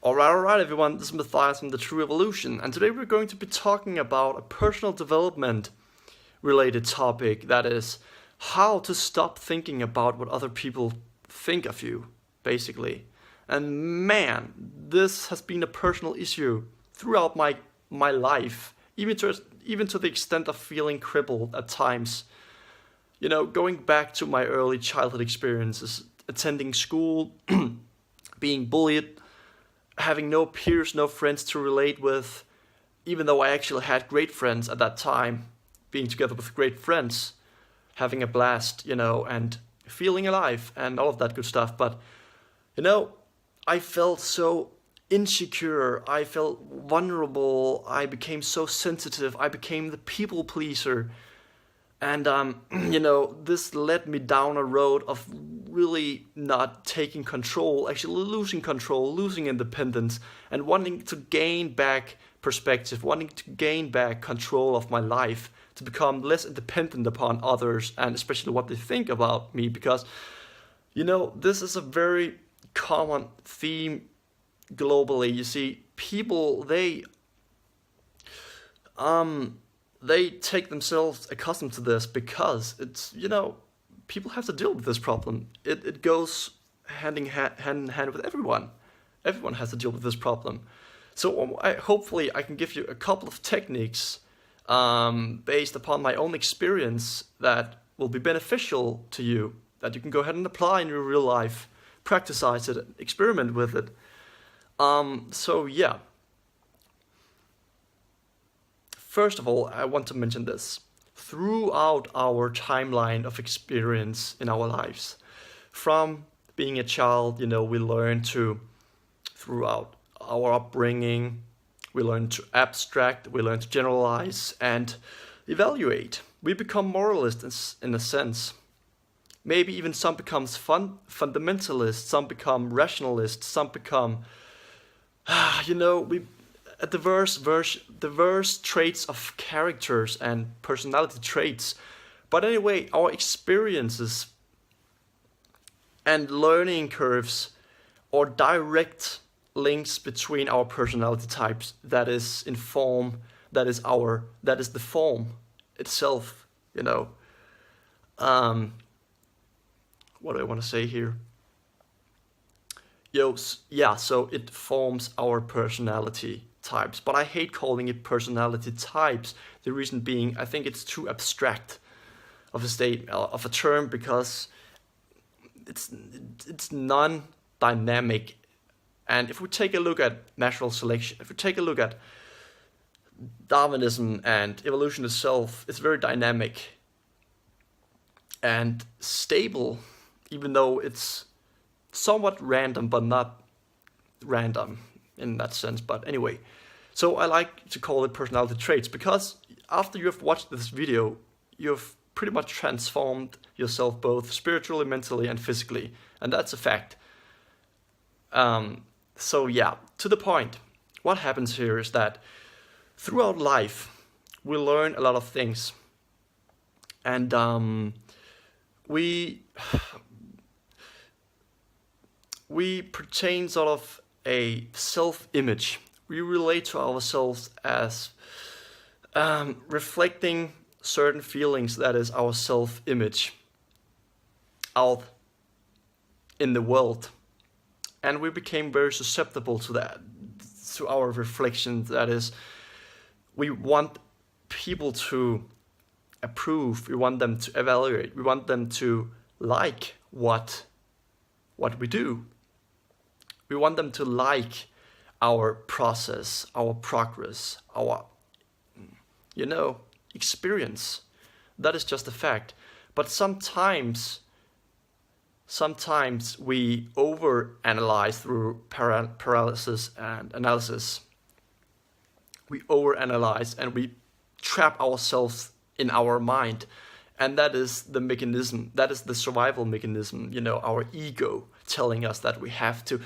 Alright, everyone, this is Matthias from The True Evolution, and today we're going to be talking about a personal development related topic, that is, how to stop thinking about what other people think of you, basically. And man, this has been a personal issue throughout my life, even to the extent of feeling crippled at times. You know, going back to my early childhood experiences, attending school, being bullied, having no peers, no friends to relate with, even though I actually had great friends at that time, being together with great friends, having a blast, and feeling alive and all of that good stuff. But, I felt so insecure, I felt vulnerable, I became so sensitive, I became the people pleaser. And, this led me down a road of really not taking control, actually losing control, losing independence, and wanting to gain back perspective, wanting to gain back control of my life, to become less dependent upon others, and especially what they think about me. Because, this is a very common theme globally. You see, people, they take themselves accustomed to this because it's, people have to deal with this problem. It goes hand in hand with everyone. Everyone has to deal with this problem. So hopefully I can give you a couple of techniques based upon my own experience that will be beneficial to you, that you can go ahead and apply in your real life, practice it, experiment with it. So yeah. First of all, I want to mention this. Throughout our timeline of experience in our lives, from being a child, we learn to, throughout our upbringing, we learn to abstract, we learn to generalize and evaluate. We become moralists in a sense. Maybe even some becomes fundamentalists, some become rationalists, some become, diverse traits of characters and personality traits. But anyway, our experiences and learning curves are direct links between our personality types. That is in form, that is the form itself, what do I want to say here? So it forms our personality types, but I hate calling it personality types. The reason being, I think it's too abstract of a term, because it's non-dynamic. And if we take a look at natural selection, if we take a look at Darwinism and evolution itself, it's very dynamic and stable, even though it's somewhat random, but not random in that sense. But anyway, so I like to call it personality traits, because after you have watched this video, you've pretty much transformed yourself both spiritually, mentally, and physically, and that's a fact. So yeah, to the point, what happens here is that throughout life, we learn a lot of things, and we pertain sort of a self-image. We relate to ourselves as reflecting certain feelings, that is our self-image, out in the world. And we became very susceptible to that, to our reflections. That is, we want people to approve, we want them to evaluate, we want them to like what we do. We want them to like our process, our progress, our, experience. That is just a fact. But sometimes we overanalyze through paralysis and analysis. We overanalyze and we trap ourselves in our mind. And that is the mechanism, that is the survival mechanism, our ego telling us that we have to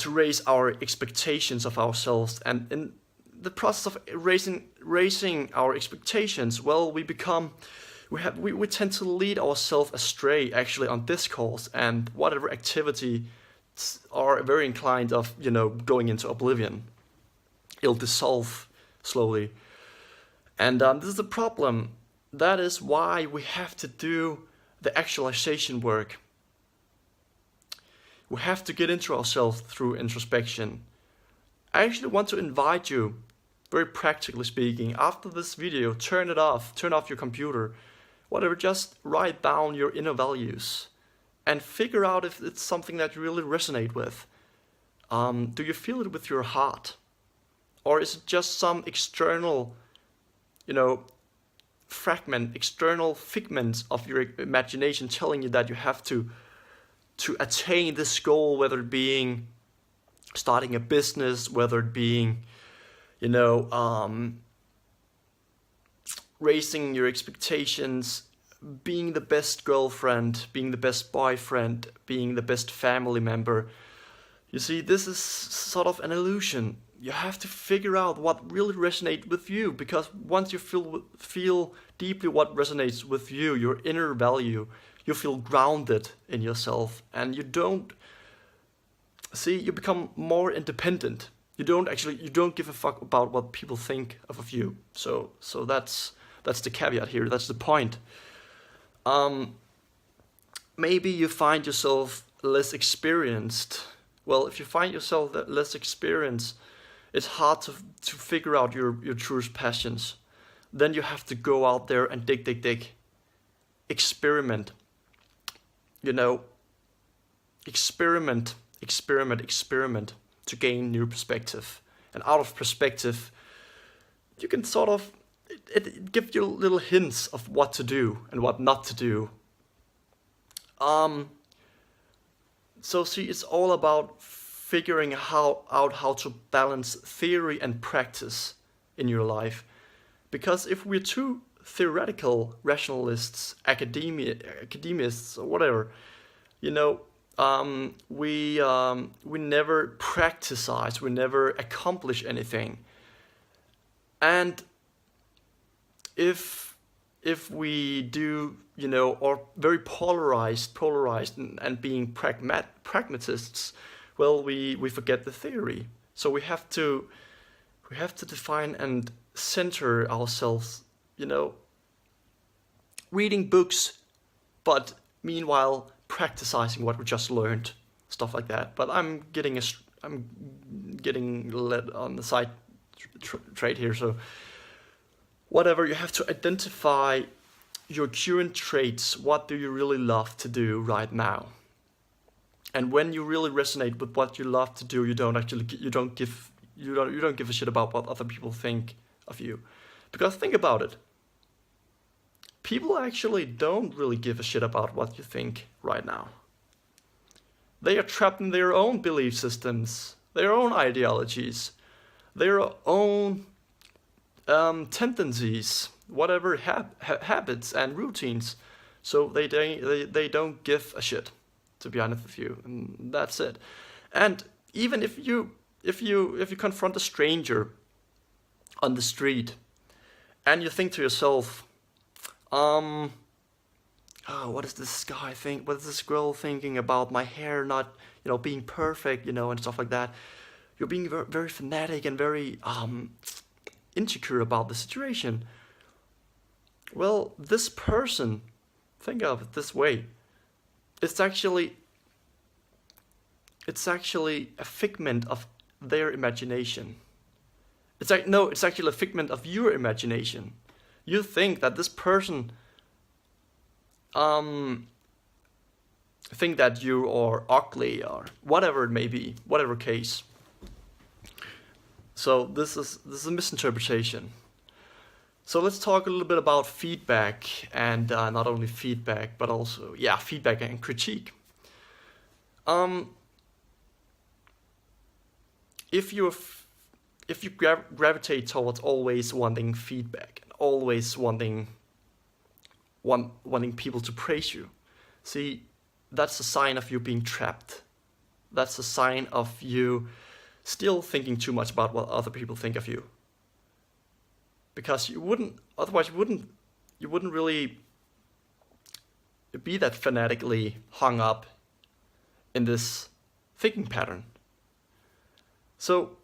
raise our expectations of ourselves. And in the process of raising our expectations, well, we tend to lead ourselves astray, actually, on discourse and whatever activity are very inclined of, going into oblivion. It'll dissolve slowly. And this is the problem. That is why we have to do the actualization work. We have to get into ourselves through introspection. I actually want to invite you, very practically speaking, after this video, turn off your computer, whatever, just write down your inner values and figure out if it's something that you really resonate with. Do you feel it with your heart? Or is it just some external, external figment of your imagination telling you that you have to attain this goal, whether it being starting a business, whether it being, raising your expectations, being the best girlfriend, being the best boyfriend, being the best family member. You see, this is sort of an illusion. You have to figure out what really resonates with you, because once you feel deeply what resonates with you, your inner value, you feel grounded in yourself, and you become more independent. You don't give a fuck about what people think of you. So that's the caveat here. That's the point. Maybe you find yourself less experienced. Well, if you find yourself less experienced, it's hard to figure out your truest passions. Then you have to go out there and dig. Experiment. Experiment to gain new perspective. And out of perspective, you can sort of, it gives you little hints of what to do and what not to do. So see, it's all about figuring out how to balance theory and practice in your life. Because if we're too theoretical rationalists, academists, or whatever, we never practicize, we never accomplish anything. And if we do, or very polarized and being pragmatists, well, we forget the theory. So we have to define and center ourselves, reading books, but meanwhile practicing what we just learned, stuff like that. But I'm getting led on the side trade here. So whatever, you have to identify your current traits. What do you really love to do right now? And when you really resonate with what you love to do, you don't give a shit about what other people think of you. Because think about it. People actually don't really give a shit about what you think right now. They are trapped in their own belief systems, their own ideologies, their own tendencies, whatever habits and routines. So they don't give a shit, to be honest with you, and that's it. And even if you confront a stranger on the street, and you think to yourself, what does this guy think? What is this girl thinking about my hair not, being perfect, and stuff like that? You're being very, very fanatic and very insecure about the situation. Well, this person, think of it this way. It's actually a figment of their imagination. It's actually a figment of your imagination. You think that this person think that you are ugly or whatever it may be, whatever case. So this is a misinterpretation. So let's talk a little bit about feedback, and not only feedback, but also feedback and critique. If you gravitate towards always wanting feedback and always wanting people to praise you, see, that's a sign of you being trapped. That's a sign of you still thinking too much about what other people think of you. Because you wouldn't really be that fanatically hung up in this thinking pattern. So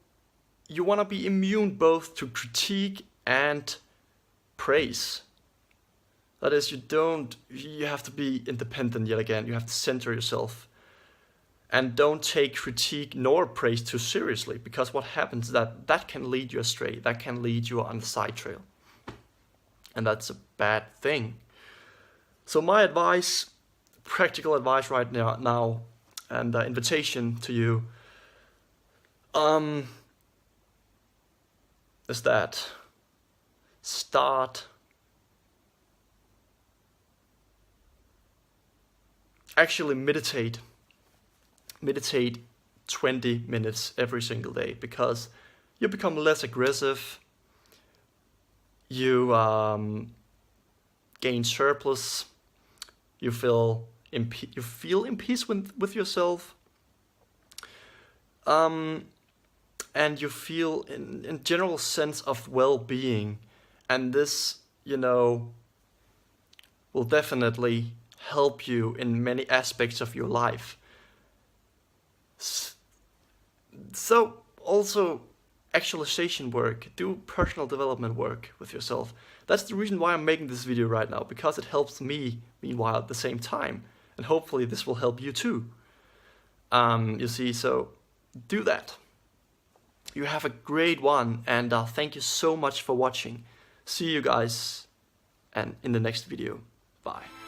you want to be immune both to critique and praise. That is, you have to be independent yet again. You have to center yourself. And don't take critique nor praise too seriously, because what happens is that can lead you astray. That can lead you on the side trail. And that's a bad thing. So my advice, practical advice right now and invitation to you, is that actually meditate 20 minutes every single day, because you become less aggressive, you gain surplus, you feel in peace with yourself, and you feel in general sense of well-being, and this, will definitely help you in many aspects of your life. So also actualization work, do personal development work with yourself. That's the reason why I'm making this video right now, because it helps me meanwhile at the same time, and hopefully this will help you too. You see, so do that. You have a great one, and thank you so much for watching. See you guys and in the next video. Bye.